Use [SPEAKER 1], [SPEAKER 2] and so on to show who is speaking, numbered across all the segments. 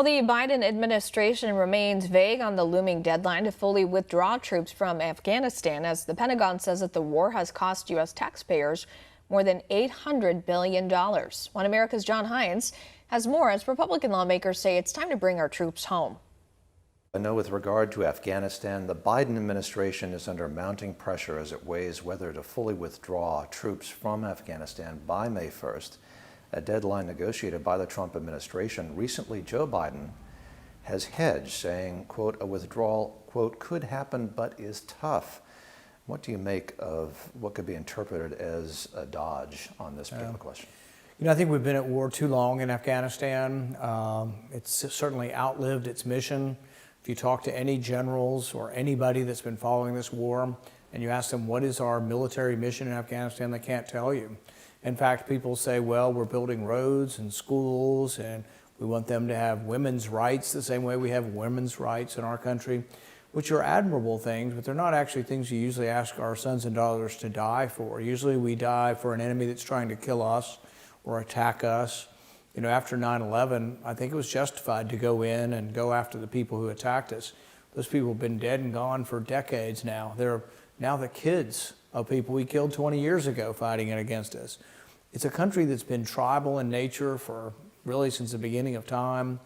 [SPEAKER 1] The Biden administration remains vague on the looming deadline to fully withdraw troops from Afghanistan, as the Pentagon says that the war has cost U.S. taxpayers more than $800 billion. One America's John Hines has more as Republican lawmakers say it's time to bring our troops home.
[SPEAKER 2] I know with regard to Afghanistan, the Biden administration is under mounting pressure as it weighs whether to fully withdraw troops from Afghanistan by May 1st. A deadline negotiated by the Trump administration. Recently, Joe Biden has hedged, saying, quote, a withdrawal, quote, could happen but is tough. What do you make of what could be interpreted as a dodge on this particular question?
[SPEAKER 3] You know, I think we've been at war too long in Afghanistan. It's certainly outlived its mission. If you talk to any generals or anybody that's been following this war and you ask them, what is our military mission in Afghanistan, they can't tell you. In fact, people say, well, we're building roads and schools and we want them to have women's rights the same way we have women's rights in our country, which are admirable things, but they're not actually things you usually ask our sons and daughters to die for. Usually we die for an enemy that's trying to kill us or attack us. You know, after 9/11, I think it was justified to go in and go after the people who attacked us. Those people have been dead and gone for decades now. They're now the kids of people we killed 20 years ago fighting it against us. It's a country that's been tribal in nature for really since the beginning of time.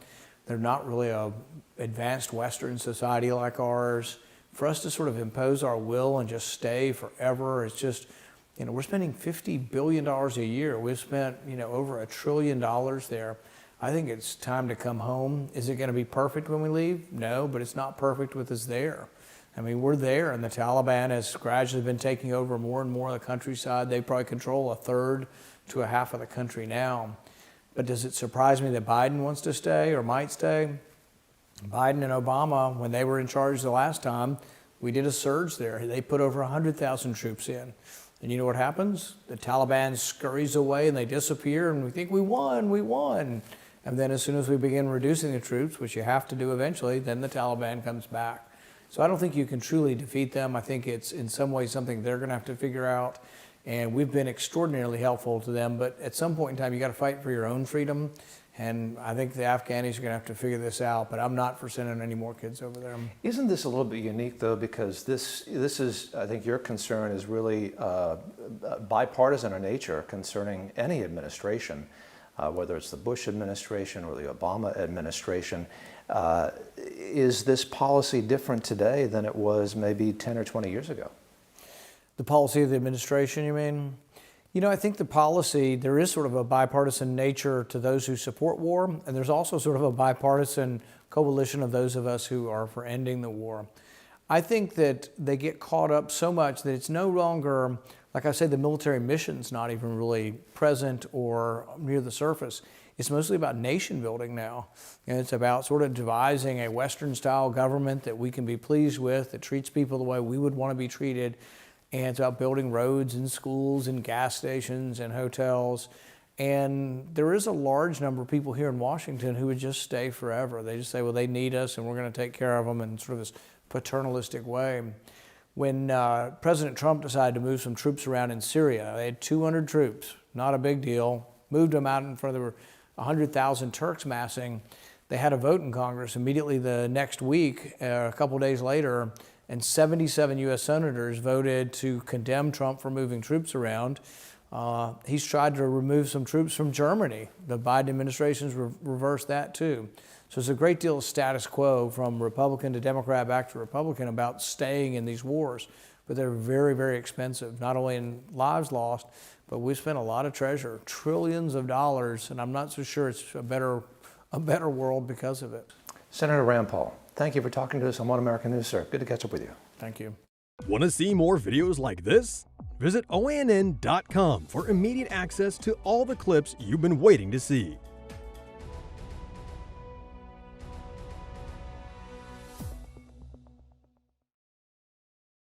[SPEAKER 3] They're not really a advanced Western society like ours. For us to sort of impose our will and just stay forever, it's just, you know, we're spending $50 billion a year. We've spent, you know, over $1 trillion there. I think it's time to come home. Is it going to be perfect when we leave? No, but it's not perfect with us there. I mean, we're there, and the Taliban has gradually been taking over more and more of the countryside. They probably control a third to a half of the country now. But does it surprise me that Biden wants to stay or might stay? Biden and Obama, when they were in charge the last time, we did a surge there. They put over 100,000 troops in. And you know what happens? The Taliban scurries away and they disappear, and we think we won, we won. And then as soon as we begin reducing the troops, which you have to do eventually, then the Taliban comes back. So I don't think you can truly defeat them. I think it's in some ways something they're going to have to figure out. And we've been extraordinarily helpful to them. But at some point in time, you got to fight for your own freedom. And I think the Afghanis are going to have to figure this out. But I'm not for sending any more kids over there.
[SPEAKER 2] Isn't this a little bit unique, though, because this is, I think your concern is really bipartisan in nature concerning any administration, whether it's the Bush administration or the Obama administration. Is this policy different today than it was maybe 10 or 20 years ago?
[SPEAKER 3] The policy of the administration, you mean? You know, I think the policy, there is sort of a bipartisan nature to those who support war, and there's also sort of a bipartisan coalition of those of us who are for ending the war. I think that they get caught up so much that it's no longer, like I say, the military mission's not even really present or near the surface. It's mostly about nation building now. And it's about sort of devising a Western style government that we can be pleased with, that treats people the way we would want to be treated. And it's about building roads and schools and gas stations and hotels. And there is a large number of people here in Washington who would just stay forever. They just say, well, they need us and we're going to take care of them in sort of this paternalistic way. When President Trump decided to move some troops around in Syria, they had 200 troops, not a big deal, moved them out in front of 100,000 Turks massing. They had a vote in Congress immediately the next week, a couple of days later, and 77 U.S. senators voted to condemn Trump for moving troops around. He's tried to remove some troops from Germany. The Biden administration's reversed that too. So it's a great deal of status quo from Republican to Democrat back to Republican about staying in these wars. But they're very, very expensive, not only in lives lost, but we spent a lot of treasure, trillions of dollars, and I'm not so sure it's a better world because of it.
[SPEAKER 2] Senator Rand Paul, thank you for talking to us on One American News, sir. Good to catch up with you.
[SPEAKER 3] Thank you.
[SPEAKER 4] Want to see more videos like this? Visit OAN.com for immediate access to all the clips you've been waiting to see.